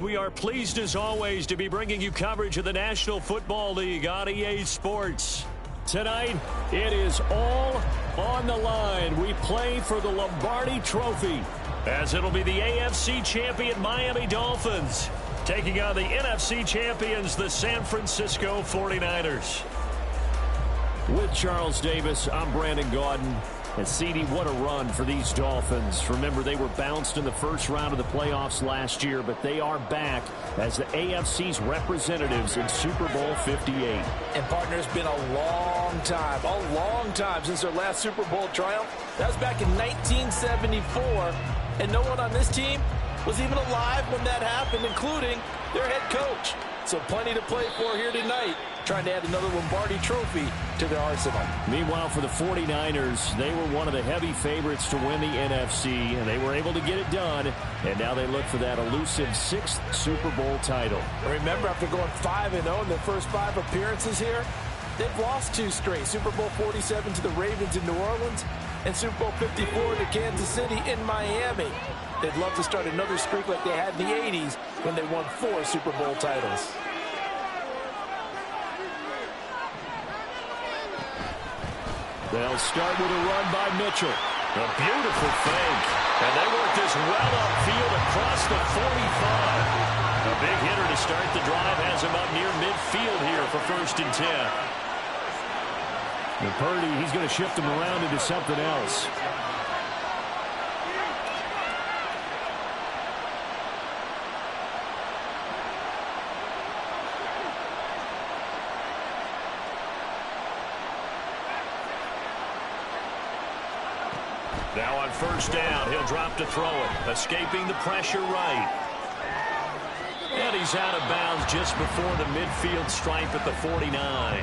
We are pleased as always to be bringing you coverage of the National Football League on EA Sports. Tonight, it is all on the line. We play for the Lombardi Trophy, as it'll be the AFC champion Miami Dolphins taking on the NFC champions, the San Francisco 49ers. With Charles Davis, I'm Brandon Gaudin. And CD, what a run for these Dolphins. Remember, they were bounced in the first round of the playoffs last year, but they are back as the AFC's representatives in Super Bowl 58. And, partner, it's been a long time since their last Super Bowl triumph. That was back in 1974, and no one on this team was even alive when that happened, including their head coach. So plenty to play for here tonight, trying to add another Lombardi Trophy to their arsenal. Meanwhile, for the 49ers, they were one of the heavy favorites to win the NFC, and they were able to get it done, and now they look for that elusive 6th Super Bowl title. Remember, after going 5-0 in their first 5 appearances here, they've lost 2 straight. Super Bowl 47 to the Ravens in New Orleans, and Super Bowl 54 to Kansas City in Miami. They'd love to start another streak like they had in the 80s when they won 4 Super Bowl titles. They'll start with a run by Mitchell. A beautiful fake. And they work this well upfield across the 45. A big hitter to start the drive has him up near midfield here for 1st and 10. And Purdy, he's going to shift him around into something else. Now on 1st down, he'll drop to throw it, escaping the pressure right. And he's out of bounds just before the midfield stripe at the 49.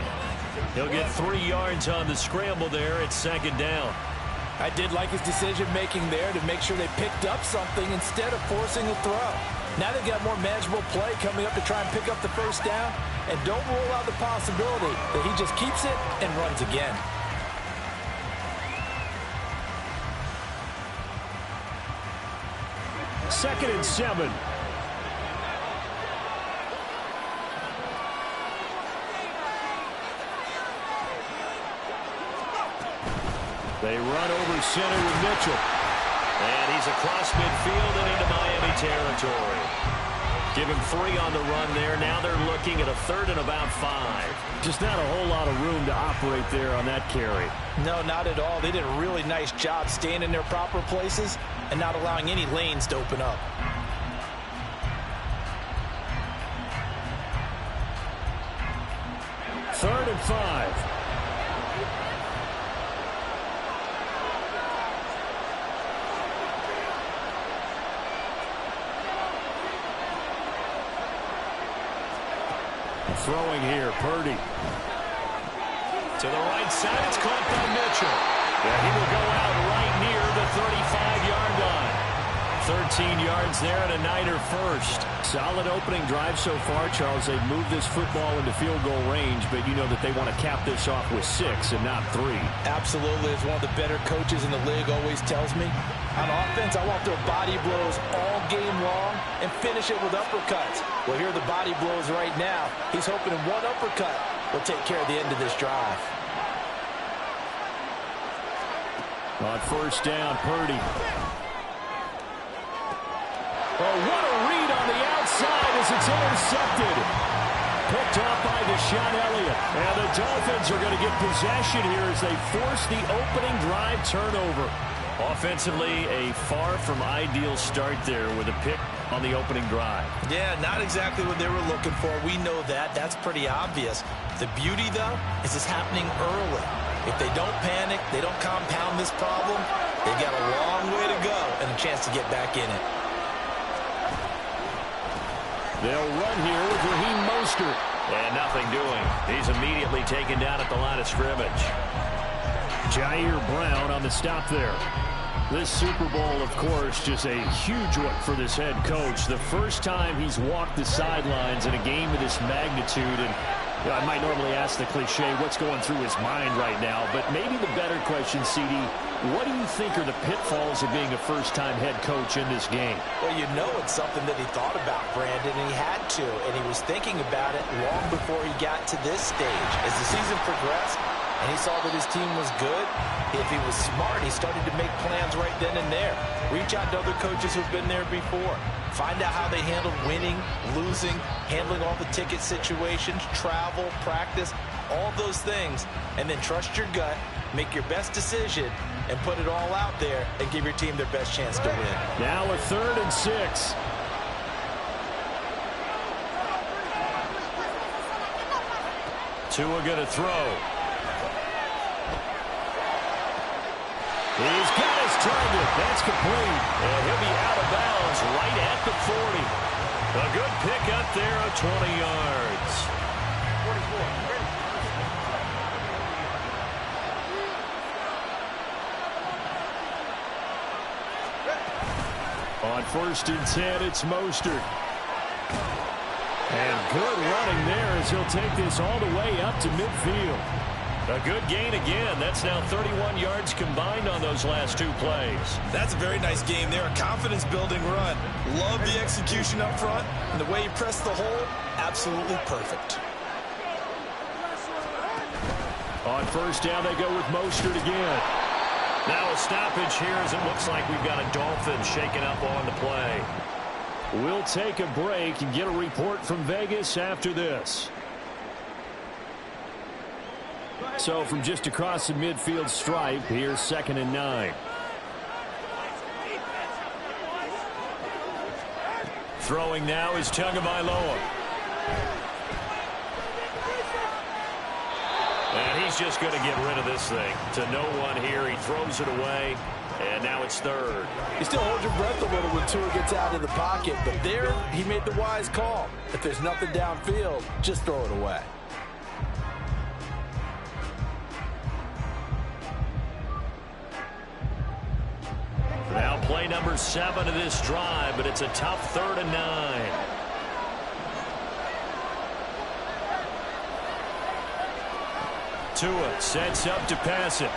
He'll get 3 yards on the scramble there at 2nd down. I did like his decision-making there to make sure they picked up something instead of forcing a throw. Now they've got more manageable play coming up to try and pick up the 1st down, and don't rule out the possibility that he just keeps it and runs again. Second and 7. They run over center with Mitchell. And he's across midfield and into Miami territory. Give him 3 on the run there. Now they're looking at a 3rd and about 5. Just not a whole lot of room to operate there on that carry. No, not at all. They did a really nice job staying in their proper places and not allowing any lanes to open up. Third and 5. Throwing here, Purdy. To the right side, it's caught by Mitchell. Yeah, he will go out right near the 35-yard line. 13 yards there and a Niner first. Solid opening drive so far, Charles. They've moved this football into field goal range, but you know that they want to cap this off with 6 and not 3. Absolutely. As one of the better coaches in the league always tells me, on offense, I want their body blows all game long and finish it with uppercuts. Well, here are the body blows right now. He's hoping in one uppercut will take care of the end of this drive. On 1st down, Purdy. Oh, what a read on the outside as it's intercepted. Picked off by Deshaun Elliott. And the Dolphins are going to get possession here as they force the opening drive turnover. Offensively, a far from ideal start there with a pick on the opening drive. Yeah, not exactly what they were looking for. We know that. That's pretty obvious. The beauty, though, is it's happening early. If they don't panic, they don't compound this problem, they've got a long way to go and a chance to get back in it. They'll run here with Raheem Mostert. And nothing doing. He's immediately taken down at the line of scrimmage. Jair Brown on the stop there. This Super Bowl, of course, just a huge one for this head coach. The first time he's walked the sidelines in a game of this magnitude, and You know, I might normally ask the cliche, what's going through his mind right now, but maybe the better question, CD, what do you think are the pitfalls of being a first-time head coach in this game? Well, you know it's something that he thought about, Brandon, and he had to, and he was thinking about it long before he got to this stage. As the season progressed, and he saw that his team was good, if he was smart, he started to make plans right then and there. Reach out to other coaches who've been there before. Find out how they handled winning, losing, handling all the ticket situations, travel, practice, all those things, and then trust your gut, make your best decision, and put it all out there and give your team their best chance to win. Now a 3rd and 6. Tua going to throw. He's got his target. That's complete. And he'll be out of bounds right at the 40. A good pick up there of 20 yards. 44. On 1st and 10, it's Mostert. And good running there as he'll take this all the way up to midfield. A good gain again. That's now 31 yards combined on those last 2 plays. That's a very nice game there. A confidence-building run. Love the execution up front. And the way he pressed the hole, absolutely perfect. On 1st down, they go with Mostert again. Now a stoppage here as it looks like we've got a Dolphin shaking up on the play. We'll take a break and get a report from Vegas after this. So from just across the midfield stripe, here's 2nd and 9. Throwing now is Tagovailoa. And he's just going to get rid of this thing. To no one here, he throws it away, and now it's 3rd. You still hold your breath a little when Tua gets out of the pocket, but there he made the wise call. If there's nothing downfield, just throw it away. Now play number 7 of this drive, but it's a tough 3rd and 9. Tua sets up to pass it.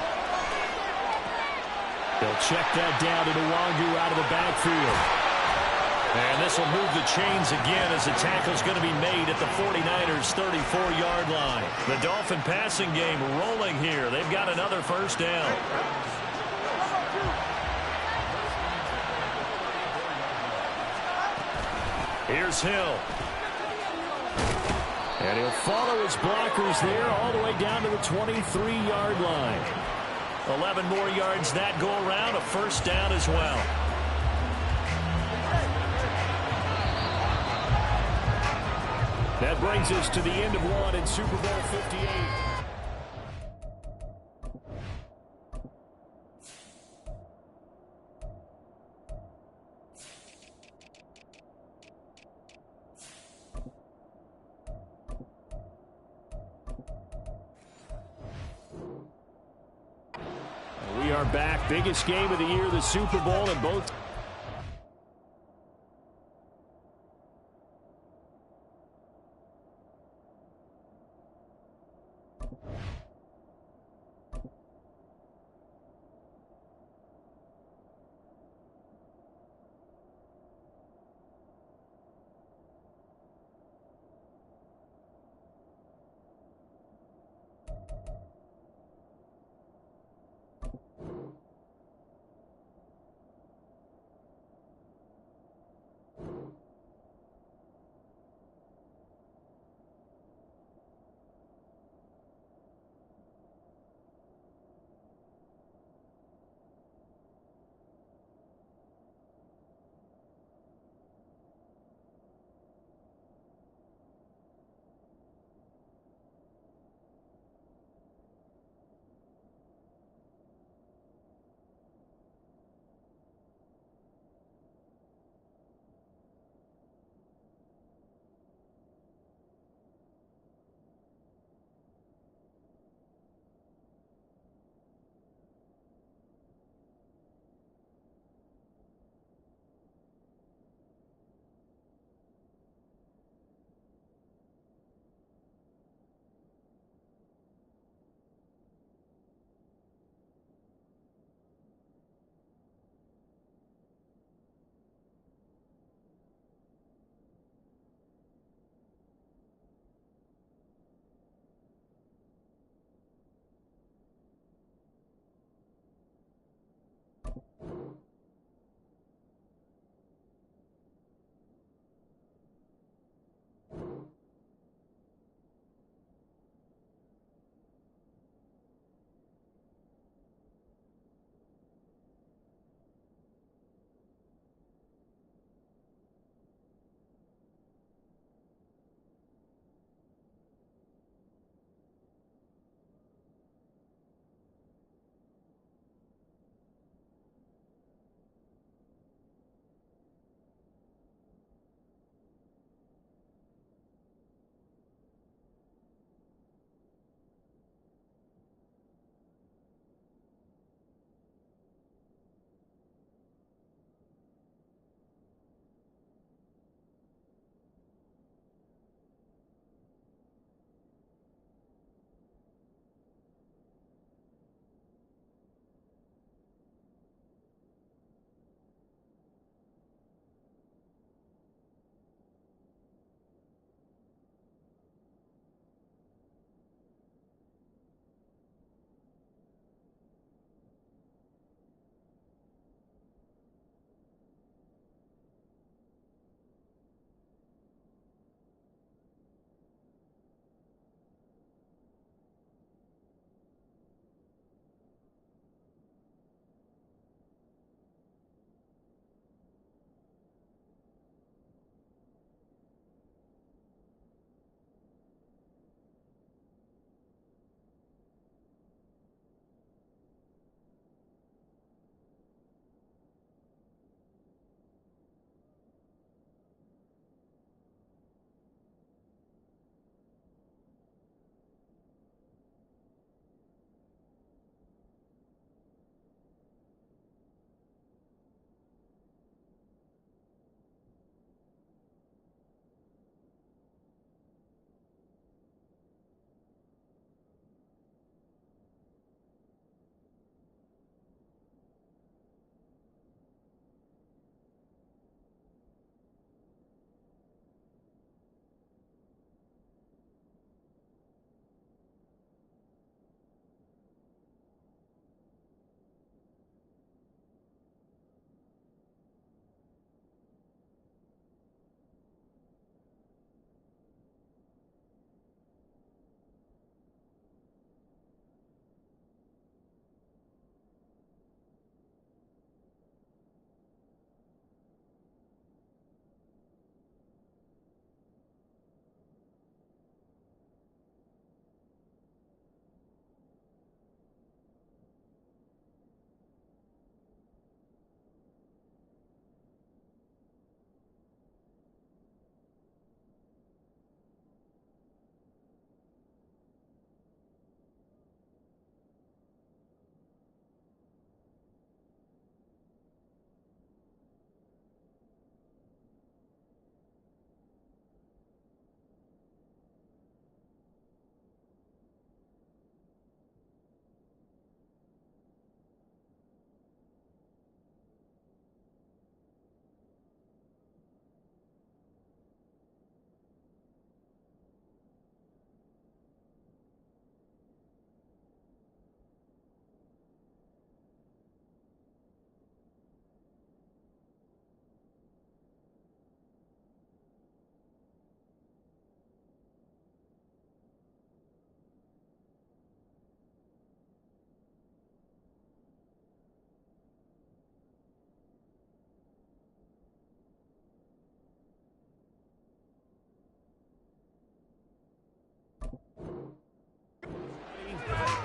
They'll check that down to Nwangu out of the backfield. And this will move the chains again as the tackle's going to be made at the 49ers' 34-yard line. The Dolphin passing game rolling here. They've got another 1st down. Here's Hill. And he'll follow his blockers there all the way down to the 23-yard line. 11 more yards that go around, a 1st down as well. That brings us to the end of 1 in Super Bowl 58. We are back. Biggest game of the year, the Super Bowl, and both.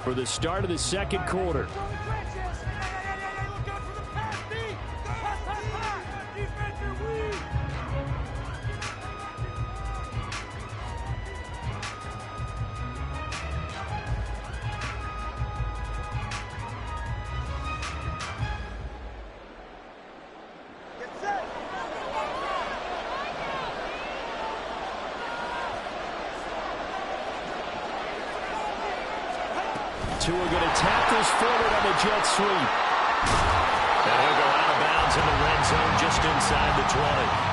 for the start of the second quarter. Two are going to tap this forward on the jet sweep. And he'll go out of bounds in the red zone just inside the 20.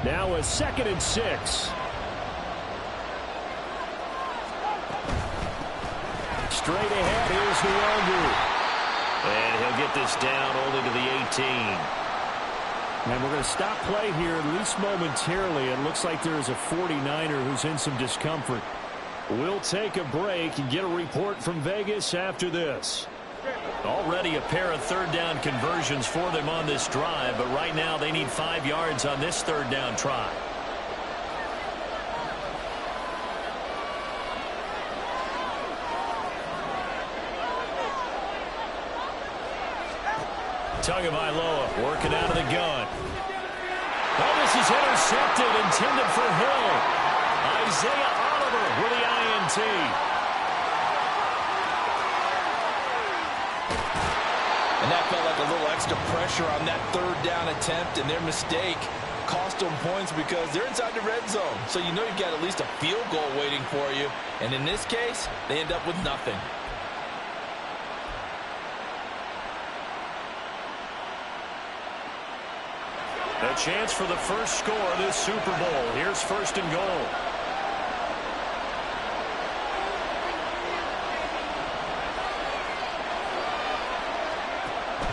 Now a 2nd and 6. Straight ahead, here's Lor'Renzo. And he'll get this down only to the 18. And we're going to stop play here, at least momentarily. It looks like there is a 49er who's in some discomfort. We'll take a break and get a report from Vegas after this. Already a pair of third down conversions for them on this drive, but right now they need 5 yards on this third down try. Tagovailoa working out of the gun. Oh, this is intercepted, intended for Hill. Isaiah Oliver with the INT. And that felt like a little extra pressure on that third down attempt, and their mistake cost them points because they're inside the red zone. So you know you've got at least a field goal waiting for you. And in this case, they end up with nothing. A chance for the first score of this Super Bowl. Here's 1st and goal.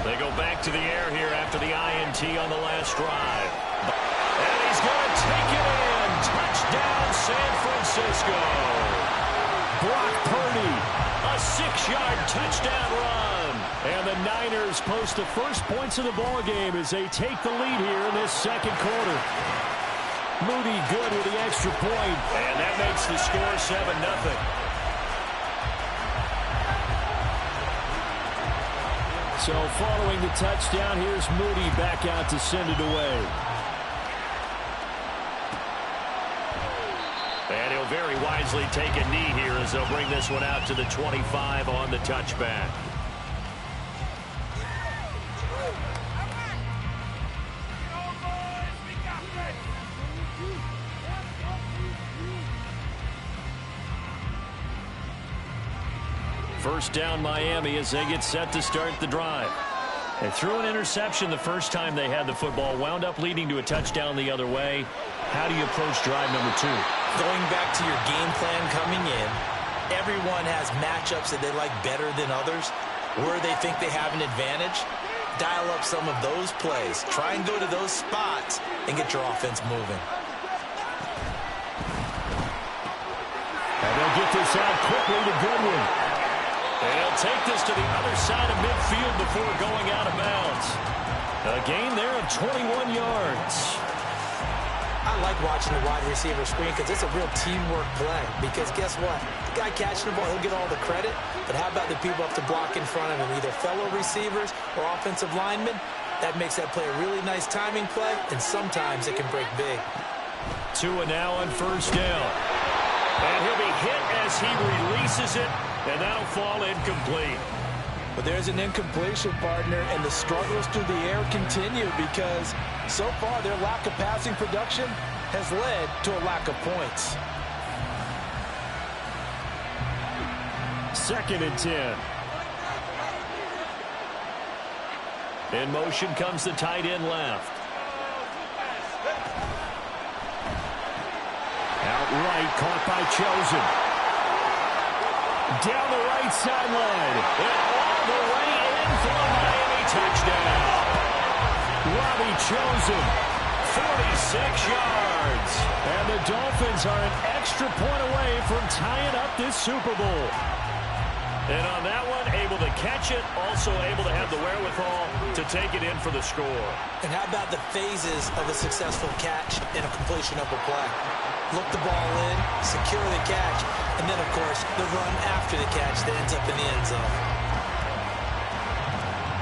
They go back to the air here after the INT on the last drive. And he's going to take it in. Touchdown, San Francisco. Brock Purdy, a 6-yard touchdown run. And the Niners post the first points of the ball game as they take the lead here in this second quarter. Moody good with the extra point. And that makes the score 7-0. So following the touchdown, here's Moody back out to send it away. And he'll very wisely take a knee here as they'll bring this one out to the 25 on the touchback. First down Miami as they get set to start the drive. They threw an interception the first time they had the football, wound up leading to a touchdown the other way. How do you approach drive number 2? Going back to your game plan coming in, everyone has matchups that they like better than others. Where they think they have an advantage, dial up some of those plays. Try and go to those spots and get your offense moving. And they'll get this out quickly to Goodwin. And he'll take this to the other side of midfield before going out of bounds. A gain there of 21 yards. I like watching the wide receiver screen because it's a real teamwork play. Because guess what? The guy catching the ball, he'll get all the credit. But how about the people up to block in front of him, either fellow receivers or offensive linemen? That makes that play a really nice timing play, and sometimes it can break big. Tua now on first down. And he'll be hit as he releases it, and that'll fall incomplete. But there's an incompletion, partner, and the struggles through the air continue because so far their lack of passing production has led to a lack of points. 2nd and 10. In motion comes the tight end left. Outright caught by Chosen. Down the right sideline. And all the way in for a Miami touchdown. Robbie Chosen 46 yards. And the Dolphins are an extra point away from tying up this Super Bowl. And on that one, able to catch it, also able to have the wherewithal to take it in for the score. And how about the phases of a successful catch and a completion of a play? Look the ball in, secure the catch, and then, of course, the run after the catch that ends up in the end zone.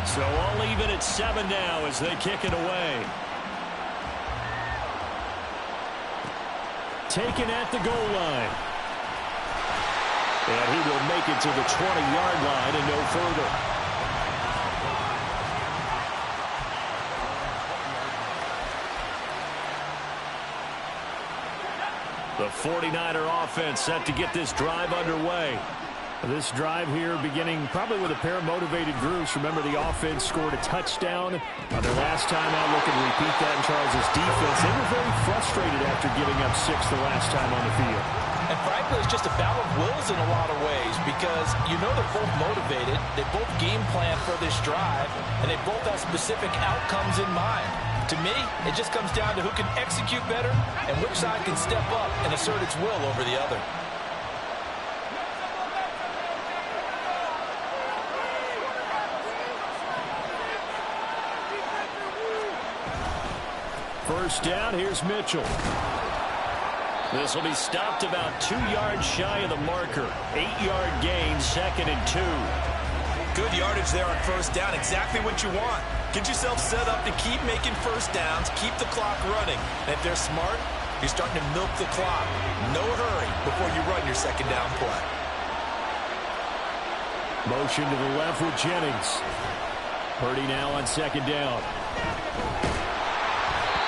So all even at 7 now as they kick it away. Taken at the goal line. And he will make it to the 20-yard line and no further. The 49er offense set to get this drive underway. This drive here beginning probably with a pair of motivated groups. Remember, the offense scored a touchdown on their last time out. Looking to repeat that in Charles' defense. They were very frustrated after giving up 6 the last time on the field. And frankly, it's just a battle of wills in a lot of ways because you know they're both motivated. They both game plan for this drive, and they both have specific outcomes in mind. To me, it just comes down to who can execute better and which side can step up and assert its will over the other. First down, here's Mitchell. This will be stopped about 2 yards shy of the marker. 8-yard gain, 2nd and 2. Good yardage there on first down. Exactly what you want. Get yourself set up to keep making first downs, keep the clock running. And if they're smart, you're starting to milk the clock. No hurry before you run your second down play. Motion to the left with Jennings. Purdy now on second down.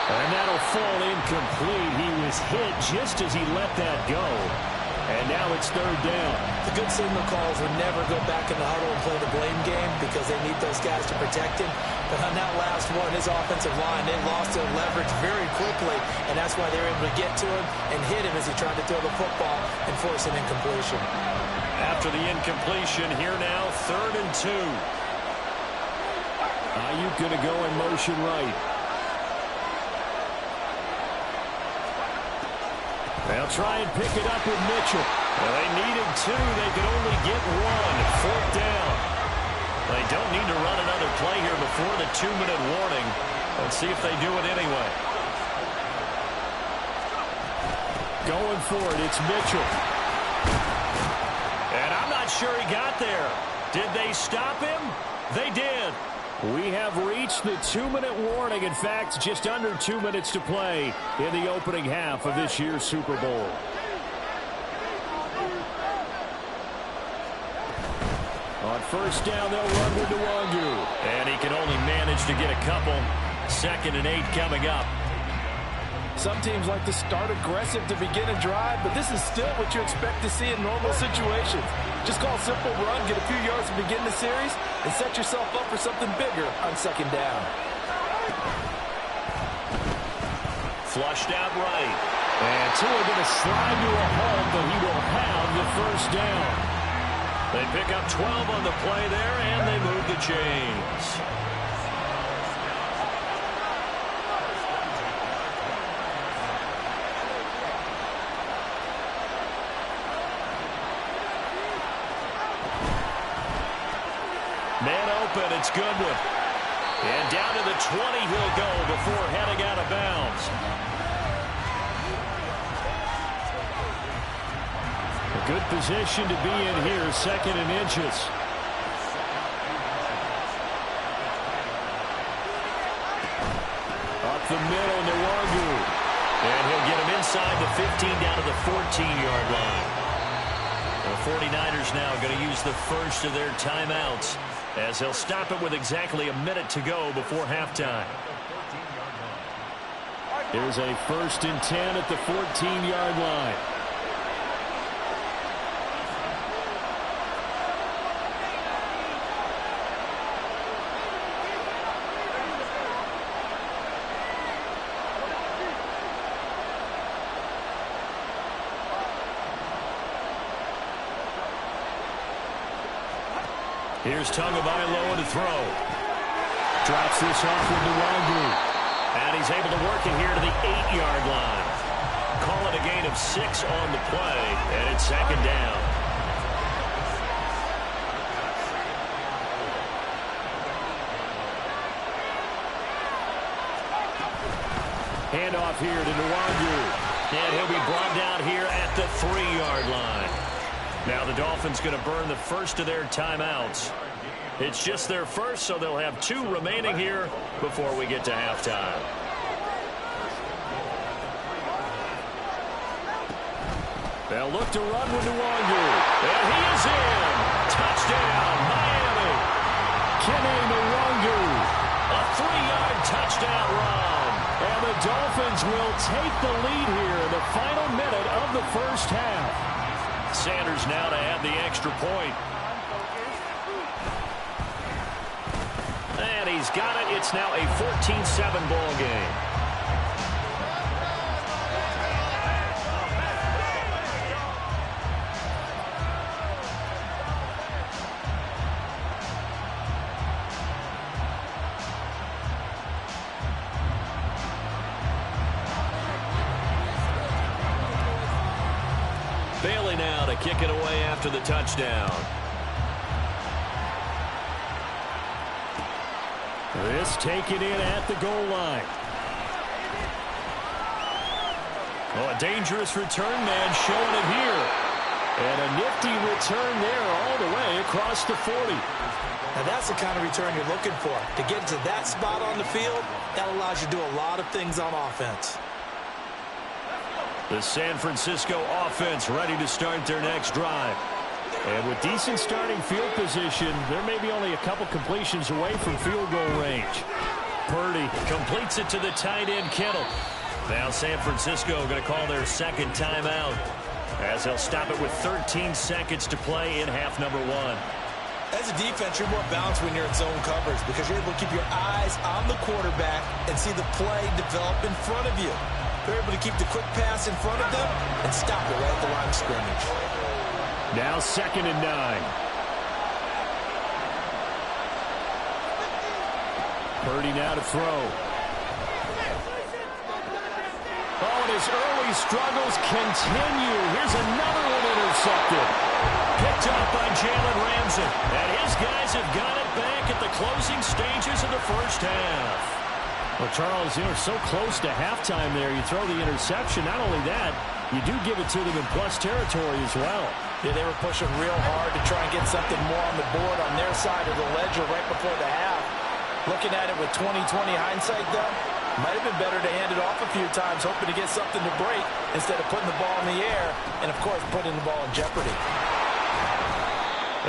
And that'll fall incomplete. He was hit just as he let that go. And now it's third down. The good signal calls would never go back in the huddle and play the blame game because they need those guys to protect him. But on that last one, his offensive line, they lost their leverage very quickly, and that's why they were able to get to him and hit him as he tried to throw the football and force an incompletion. After the incompletion, here now, 3rd and 2. Ayuk going to go in motion right. They'll try and pick it up with Mitchell. Well, they needed 2. They could only get 1. 4th down. They don't need to run another play here before the 2-minute warning. Let's see if they do it anyway. Going for it, it's Mitchell. And I'm not sure he got there. Did they stop him? They did. We have reached the 2-minute warning. In fact, just under 2 minutes to play in the opening half of this year's Super Bowl. On first down, they'll run with Nwangu. And he can only manage to get a couple. 2nd and 8 coming up. Some teams like to start aggressive to begin a drive, but this is still what you expect to see in normal situations. Just call a simple run, get a few yards to begin the series, and set yourself up for something bigger on second down. Flushed out right. And Tua going to slide to a hole, but he will have the first down. They pick up 12 on the play there, and they move the chains. Man open, it's Goodwin. And down to the 20 he'll go before heading out of bounds. A good position to be in here, 2nd and inches. Up the middle, Nwangu. And he'll get him inside the 15 down to the 14-yard line. The 49ers now going to use the first of their timeouts as they'll stop it with exactly a minute to go before halftime. Here's a 1st and 10 at the 14-yard line. Here's Tagovailoa to throw. Drops this off with Nwangu. And he's able to work it here to the 8-yard line. Call it a gain of 6 on the play, and it's second down. Handoff here to Nwangu. And he'll be brought down here at the 3-yard line. Now the Dolphins going to burn the first of their timeouts. It's just their first, so they'll have 2 remaining here before we get to halftime. They'll look to run with Nwangu. And he is in. Touchdown, Miami. Kene Nwangu. A 3-yard touchdown run. And the Dolphins will take the lead here in the final minute of the first half. Sanders now to add the extra point. And he's got it. It's now a 14-7 ball game. Bailey now to kick it away after the touchdown. This taken in at the goal line. Oh, a dangerous return man showing it here. And a nifty return there all the way across the 40. Now that's the kind of return you're looking for. To get to that spot on the field, that allows you to do a lot of things on offense. The San Francisco offense ready to start their next drive. And with decent starting field position, there may be only a couple completions away from field goal range. Purdy completes it to the tight end, Kittle. Now San Francisco going to call their second timeout as they'll stop it with 13 seconds to play in half number 1. As a defense, you're more balanced when you're in zone coverage because you're able to keep your eyes on the quarterback and see the play develop in front of you. They're able to keep the quick pass in front of them and stop it right at the line of scrimmage. Now 2nd and 9. Purdy now to throw. Oh, and his early struggles continue. Here's another one intercepted. Picked up by Lor'Renzo. And his guys have got it back at the closing stages of the first half. Well, Charles, so close to halftime there. You throw the interception. Not only that, you do give it to them in plus territory as well. Yeah, they were pushing real hard to try and get something more on the board on their side of the ledger right before the half. Looking at it with 20/20 hindsight, though, might have been better to hand it off a few times, hoping to get something to break instead of putting the ball in the air and, of course, putting the ball in jeopardy.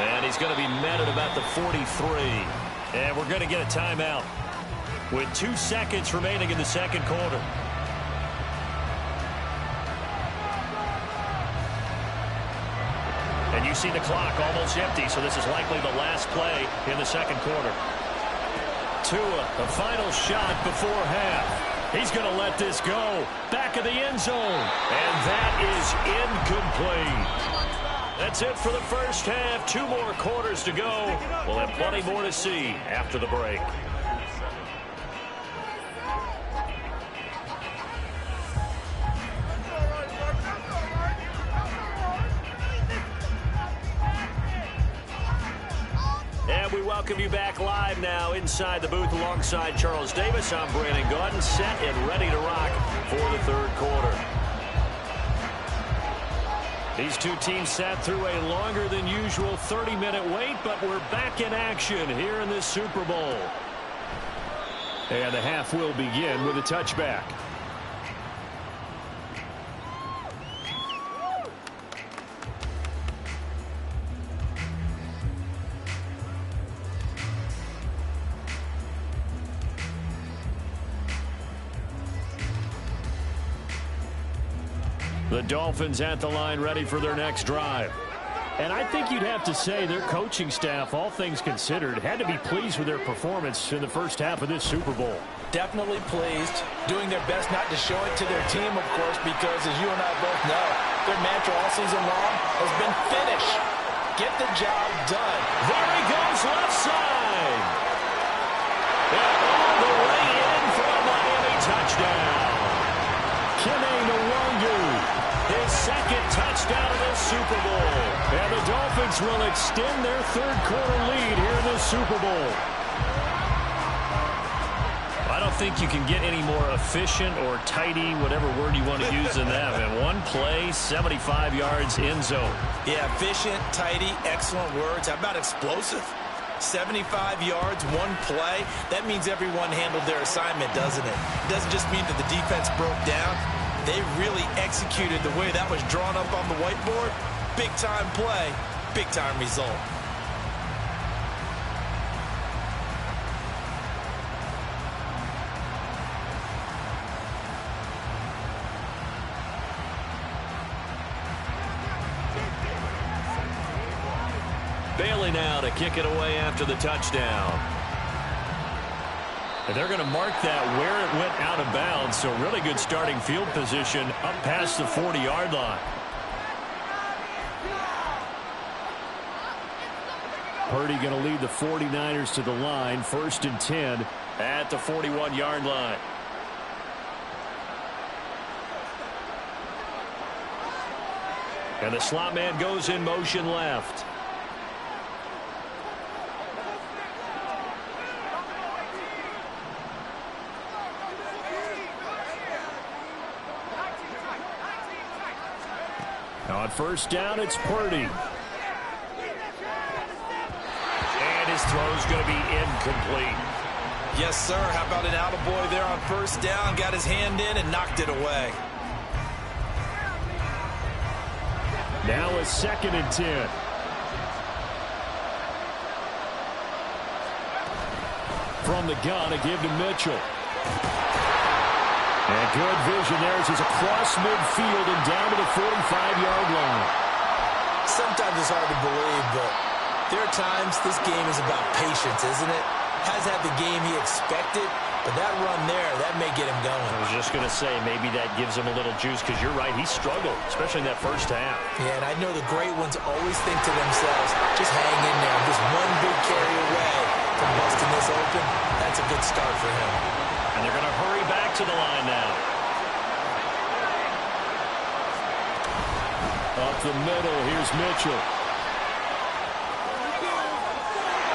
And he's going to be met at about the 43. And we're going to get a timeout with 2 seconds remaining in the second quarter. And you see the clock almost empty, so this is likely the last play in the second quarter. Tua, the final shot before half. He's going to let this go. Back of the end zone. And that is incomplete. That's it for the first half. 2 more quarters to go. We'll have plenty more to see after the break. And we welcome you back live now inside the booth alongside Charles Davis. I'm Brandon Gaudin, set and ready to rock for the third quarter. These two teams sat through a longer than usual 30-minute wait, but we're back in action here in this Super Bowl. And the half will begin with a touchback. The Dolphins at the line ready for their next drive. And I think you'd have to say their coaching staff, all things considered, had to be pleased with their performance in the first half of this Super Bowl. Definitely pleased, doing their best not to show it to their team, of course, because as you and I both know, their mantra all season long has been finish. Get the job done. There he goes, left side. And all the way in for a Miami touchdown. Kene Nwangu, his second touchdown of the Super Bowl. And the Dolphins will extend their third-quarter lead here in the Super Bowl. I don't think you can get any more efficient or tidy, whatever word you want to use in that. And one play, 75 yards in zone. Yeah, efficient, tidy, excellent words. How about explosive? 75 yards, one play. That means everyone handled their assignment, doesn't it? It doesn't just mean that the defense broke down. They really executed the way that was drawn up on the whiteboard. Big-time play, big-time result. Bailey now to kick it away after the touchdown. And they're going to mark that where it went out of bounds, so really good starting field position up past the 40-yard line. Purdy going to lead the 49ers to the line, 1st and 10 at the 41-yard line. And the slot man goes in motion left. On first down, it's Purdy. And his throw's going to be incomplete. Yes, sir. How about an attaboy there on first down? Got his hand in and knocked it away. Now a 2nd and 10. From the gun, a give to Mitchell. And good vision there as he's across midfield and down to the 45-yard line. Sometimes it's hard to believe, but there are times this game is about patience, isn't it? Hasn't had the game he expected, but that run there, that may get him going. I was just going to say, maybe that gives him a little juice, because you're right, he struggled, especially in that first half. Yeah, and I know the great ones always think to themselves, just hang in there. I'm just one big carry away from busting this open. That's a good start for him. And they're going to hurry back to the line now. Up the middle, here's Mitchell.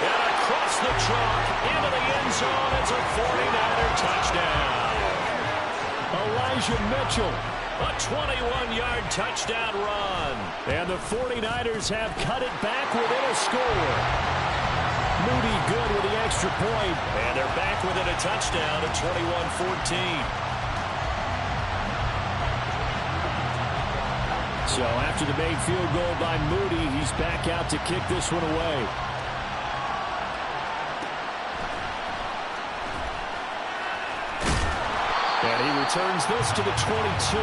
And across the chalk, into the end zone, it's a 49er touchdown. Elijah Mitchell, a 21-yard touchdown run. And the 49ers have cut it back within a score. Moody good with the extra point. And they're back within a touchdown at 21-14. So after the made field goal by Moody, he's back out to kick this one away. And he returns this to the 22.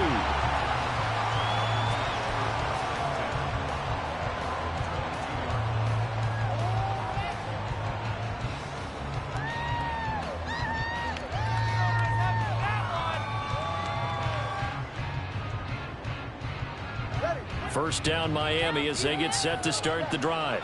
First down, Miami, as they get set to start the drive.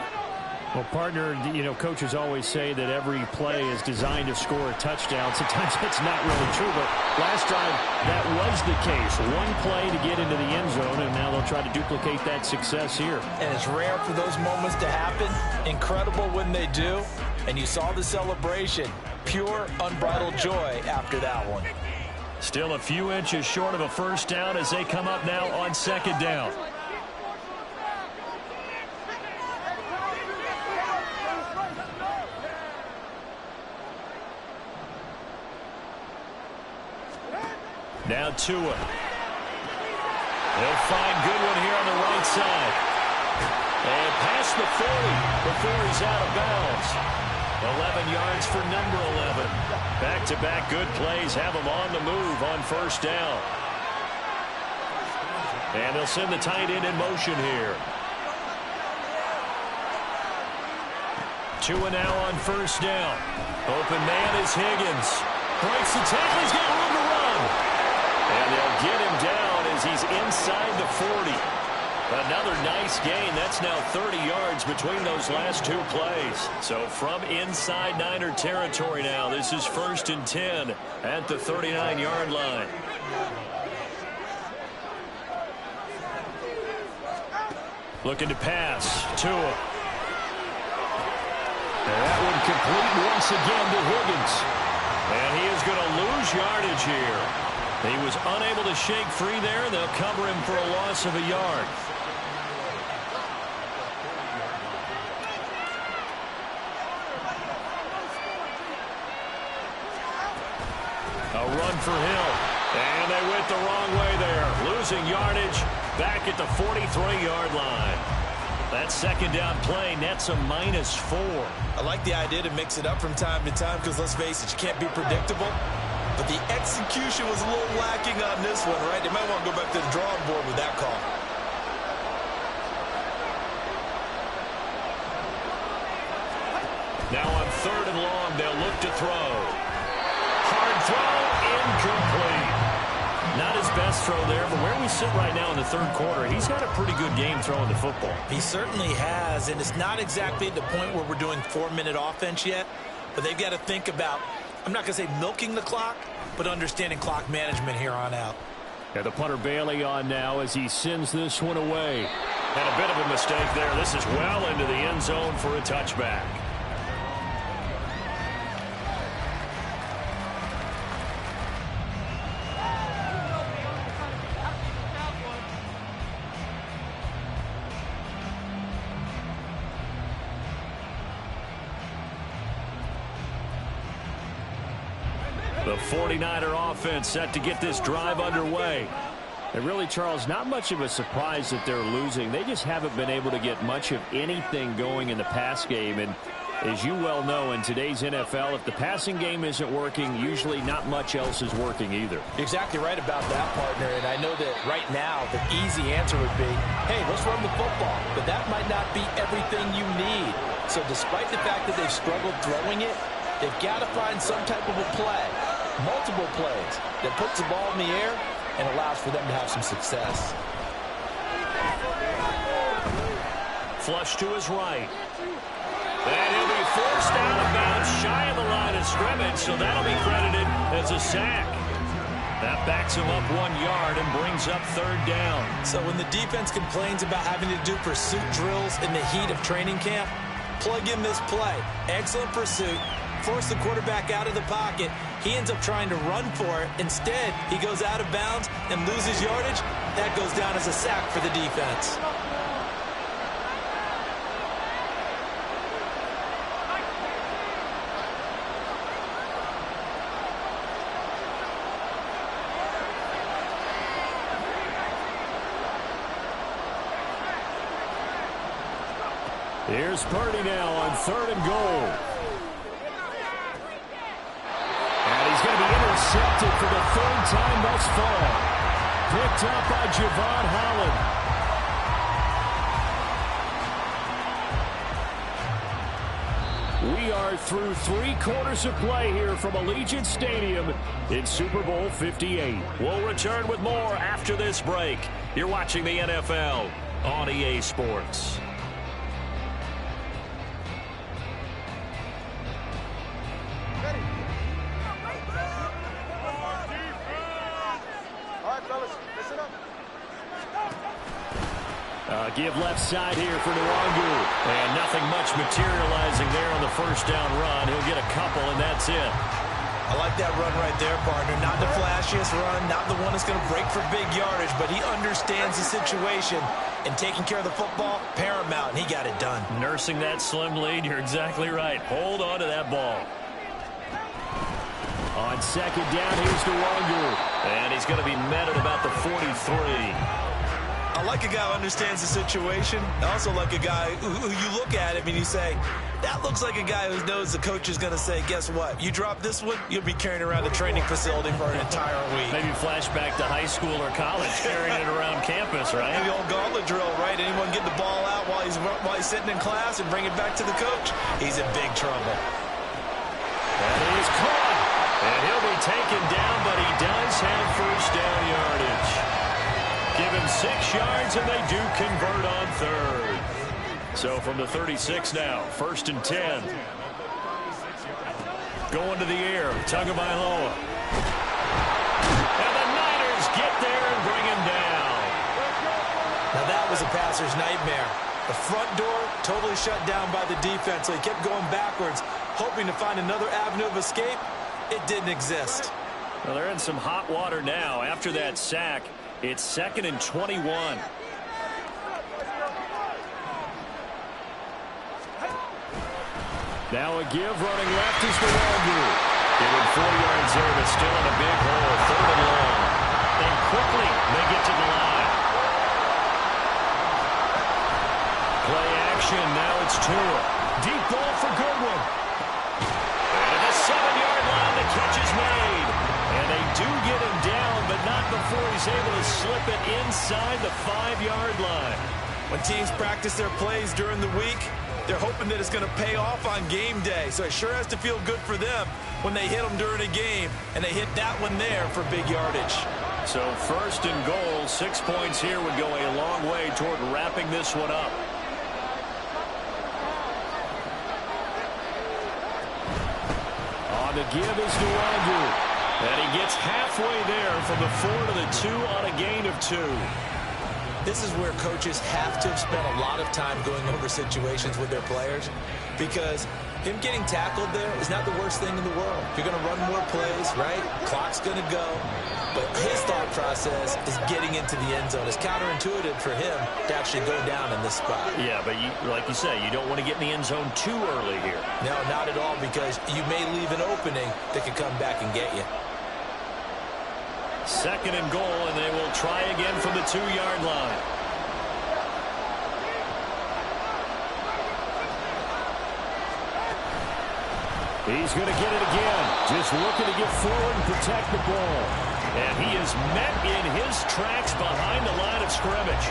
Well, partner, you know, coaches always say that every play is designed to score a touchdown. Sometimes that's not really true, but last drive, that was the case. One play to get into the end zone, and now they'll try to duplicate that success here. And it's rare for those moments to happen. Incredible when they do. And you saw the celebration. Pure, unbridled joy after that one. Still a few inches short of a first down as they come up now on second down. Now Tua. They'll find Goodwin here on the right side. And past the 40 before he's out of bounds. 11 yards for number 11. Back-to-back good plays have him on the move on first down. And they'll send the tight end in motion here. Tua now on first down. Open man is Higgins. Breaks the tackle. He's got room to run. And they'll get him down as he's inside the 40. Another nice gain. That's now 30 yards between those last two plays. So from inside Niner territory now, this is 1st and 10 at the 39-yard line. Looking to pass. Tua. And that one complete once again to Higgins. And he is going to lose yardage here. He was unable to shake free there, and they'll cover him for a loss of a yard. A run for Hill. And they went the wrong way there. Losing yardage back at the 43-yard line. That second down play nets a -4. I like the idea to mix it up from time to time because, let's face it, you can't be predictable. But the execution was a little lacking on this one, right? They might want to go back to the drawing board with that call. Now on 3rd and long, they'll look to throw. Hard throw, incomplete. Not his best throw there, but where we sit right now in the 3rd quarter, he's had a pretty good game throwing the football. He certainly has, and it's not exactly at the point where we're doing 4-minute offense yet, but they've got to think about, I'm not going to say milking the clock, but understanding clock management here on out. And the punter Bailey on now as he sends this one away. And a bit of a mistake there. This is well into the end zone for a touchback. The 49er offense set to get this drive underway. And really, Charles, not much of a surprise that they're losing. They just haven't been able to get much of anything going in the pass game. And as you well know, in today's NFL, if the passing game isn't working, usually not much else is working either. You're exactly right about that, partner. And I know that right now the easy answer would be, hey, let's run the football. But that might not be everything you need. So despite the fact that they've struggled throwing it, they've got to find some type of a play. Multiple plays that puts the ball in the air and allows for them to have some success. Flush to his right. And he'll be forced out of bounds shy of the line of scrimmage, so that'll be credited as a sack. That backs him up 1 yard and brings up 3rd down. So when the defense complains about having to do pursuit drills in the heat of training camp, plug in this play. Excellent pursuit. Force the quarterback out of the pocket. He ends up trying to run for it. Instead, he goes out of bounds and loses yardage. That goes down as a sack for the defense. Here's Purdy now on 3rd and goal. He's going to be intercepted for the 3rd time thus far. Picked up by Javon Holland. We are through 3 quarters of play here from Allegiant Stadium in Super Bowl 58. We'll return with more after this break. You're watching the NFL on EA Sports. Give left side here for Nwangu. And nothing much materializing there on the 1st down run. He'll get a couple, and that's it. I like that run right there, partner. Not the flashiest run, not the one that's going to break for big yardage, but he understands the situation, and taking care of the football, paramount, and he got it done. Nursing that slim lead, you're exactly right. Hold on to that ball. On 2nd down, here's Nwangu. And he's going to be met at about the 43. I like a guy who understands the situation. I also like a guy who you look at him and you say, that looks like a guy who knows the coach is going to say, guess what? You drop this one, you'll be carrying around the training facility for an entire week. Maybe flashback to high school or college, carrying it around campus, right? Maybe the old gauntlet drill, right? Anyone get the ball out while he's sitting in class and bring it back to the coach? He's in big trouble. That is caught. And he'll be taken down, but he does have 1st down yardage. Give him 6 yards, and they do convert on third. So from the 36 now, 1st and 10. Going to the air, Tagovailoa. And the Niners get there and bring him down. Now that was a passer's nightmare. The front door totally shut down by the defense, so he kept going backwards, hoping to find another avenue of escape. It didn't exist. Well, they're in some hot water now. After that sack, it's 2nd and 21. Now a give, running left is Lor'Renzo. Giving 4 yards there, but still in a big hole. 3rd and long. And quickly they get to the line. Play action, now it's Tua. Deep ball for Goodwin. And at the 7-yard line, the catch is made. And they do get him down, but not before he's able to slip it inside the 5-yard line. When teams practice their plays during the week, they're hoping that it's going to pay off on game day. So it sure has to feel good for them when they hit them during a game, and they hit that one there for big yardage. So 1st and goal, 6 points here would go a long way toward wrapping this one up. On the give is Lor'Renzo. And he gets halfway there from the 4 to the 2 on a gain of 2. This is where coaches have to have spent a lot of time going over situations with their players, because him getting tackled there is not the worst thing in the world. You're going to run more plays, right? Clock's going to go. But his thought process is getting into the end zone. It's counterintuitive for him to actually go down in this spot. Yeah, but like you say, you don't want to get in the end zone too early here. No, not at all, because you may leave an opening that could come back and get you. 2nd and goal, and they will try again from the 2-yard line. He's going to get it again. Just looking to get forward and protect the ball. And he is met in his tracks behind the line of scrimmage.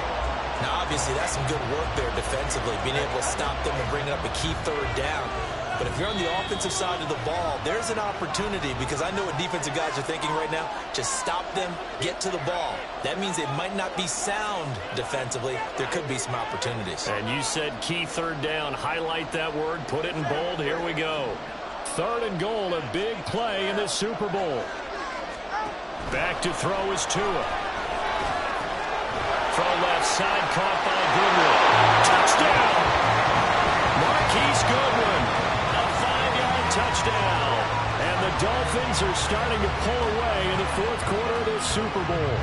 Now, obviously, that's some good work there defensively, being able to stop them and bring up a key 3rd down. But if you're on the offensive side of the ball, there's an opportunity, because I know what defensive guys are thinking right now. Just stop them, get to the ball. That means they might not be sound defensively. There could be some opportunities. And you said key 3rd down. Highlight that word. Put it in bold. Here we go. 3rd and goal, a big play in the Super Bowl. Back to throw is Tua. Throw left side, caught by Goodwin. Touchdown! Marquise Goodwin. A 5-yard touchdown. And the Dolphins are starting to pull away in the 4th quarter of this Super Bowl.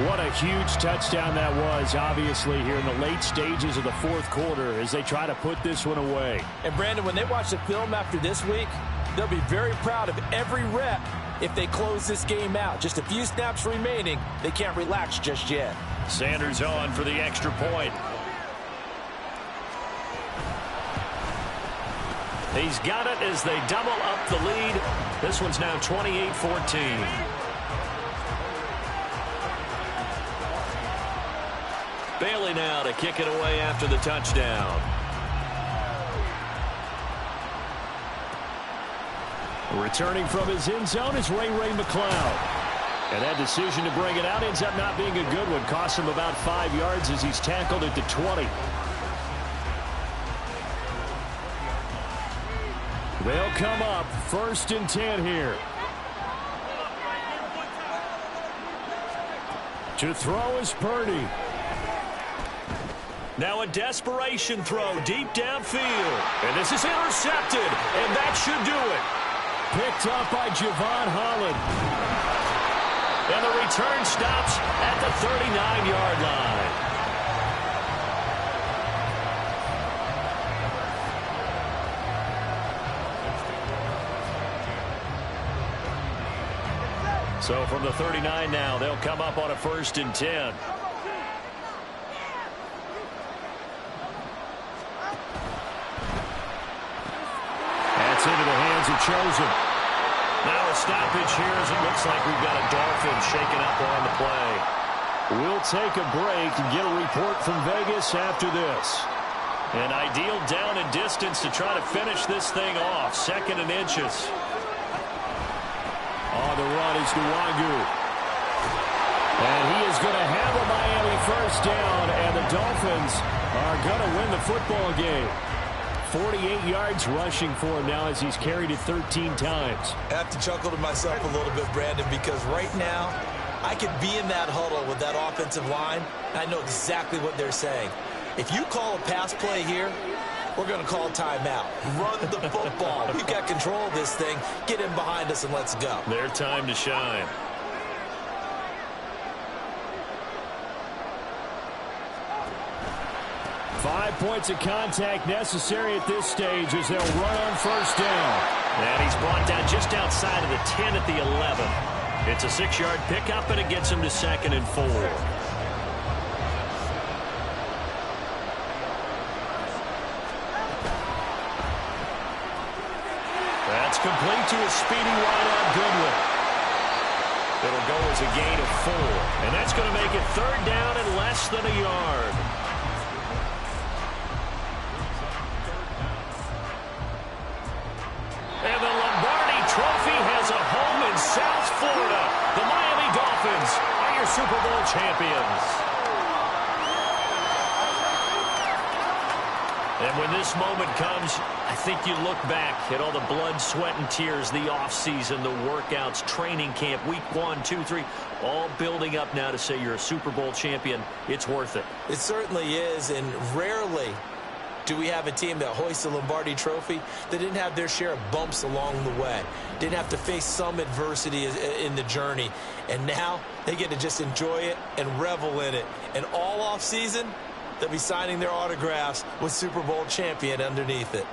What a huge touchdown that was, obviously, here in the late stages of the 4th quarter as they try to put this one away. And, Brandon, when they watch the film after this week, they'll be very proud of every rep if they close this game out. Just a few snaps remaining. They can't relax just yet. Sanders on for the extra point. He's got it as they double up the lead. This one's now 28-14. Bailey now to kick it away after the touchdown. Returning from his end zone is Ray McCloud. And that decision to bring it out ends up not being a good one. Costs him about 5 yards as he's tackled at the 20. They'll come up 1st and 10 here. To throw is Purdy. Now a desperation throw deep downfield. And this is intercepted. And that should do it. Picked up by Javon Holland. And the return stops at the 39-yard line. So from the 39 now, they'll come up on a 1st and 10. That's into the hands of Chosen. Now a stoppage here as it looks like we've got a Dolphin shaken up on the play. We'll take a break and get a report from Vegas after this. An ideal down and distance to try to finish this thing off. 2nd and inches. On the run is Nwangu. And he is going to have a Miami first down, and the Dolphins are going to win the football game. 48 yards rushing for him now as he's carried it 13 times. I have to chuckle to myself a little bit, Brandon, because right now I could be in that huddle with that offensive line, and I know exactly what they're saying. If you call a pass play here, we're going to call timeout. Run the football. We've got control of this thing. Get in behind us and let's go. Their time to shine. Five points of contact necessary at this stage as they'll run on first down. And he's brought down just outside of the 10 at the 11. It's a 6-yard pickup, and it gets him to 2nd and 4. That's complete to a speedy wideout Goodwin. It'll go as a gain of 4. And that's going to make it 3rd down and less than a yard. And the Lombardi Trophy has a home in South Florida. The Miami Dolphins are your Super Bowl champions. And when this moment comes, I think you look back at all the blood, sweat, and tears, the offseason, the workouts, training camp, week 1, 2, 3, all building up now to say you're a Super Bowl champion. It's worth it. It certainly is, and rarely do we have a team that hoists the Lombardi Trophy that didn't have their share of bumps along the way, didn't have to face some adversity in the journey, and now they get to just enjoy it and revel in it. And all offseason, they'll be signing their autographs with Super Bowl champion underneath it.